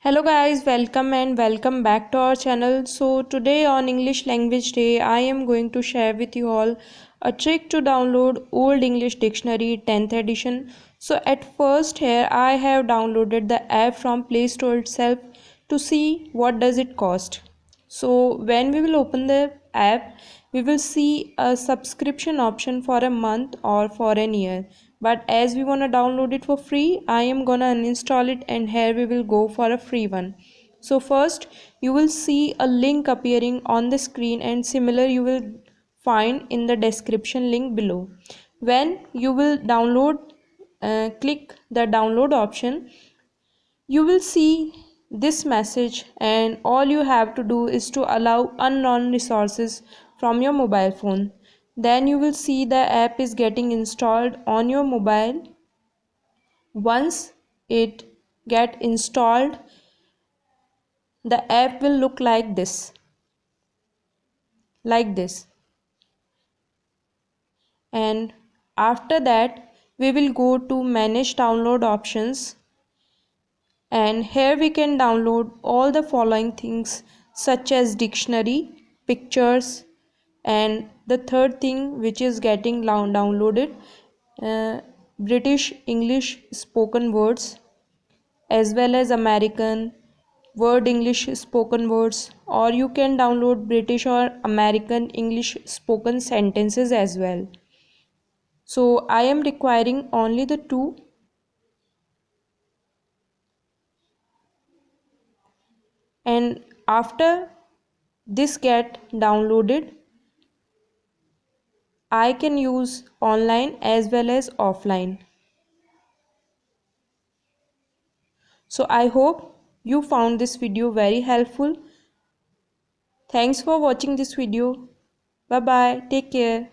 Hello guys, welcome back to our channel. So today on English Language Day, I am going to share with you all a trick to download Old English Dictionary 10th edition. So at first here I have downloaded the app from Play Store itself to see what does it cost. So when we will open the app, we will see a subscription option for a month or for an year. But as we want to download it for free, I am gonna uninstall it and here we will go for a free one. So first you will see a link appearing on the screen and similar you will find in the description link below. When you will click the download option, you will see this message and all you have to do is to allow unknown resources from your mobile phone. Then you will see the app is getting installed on your mobile. Once it get installed, the app will look like this, and after that we will go to manage download options, and here we can download all the following things such as dictionary, pictures, and the third thing which is getting downloaded, uh, British English spoken words as well as American word English spoken words, or you can download British or American English spoken sentences as well. So I am requiring only the two, and after this get downloaded, I can use online as well as offline. So I hope you found this video very helpful. Thanks for watching this video. Bye bye. Take care.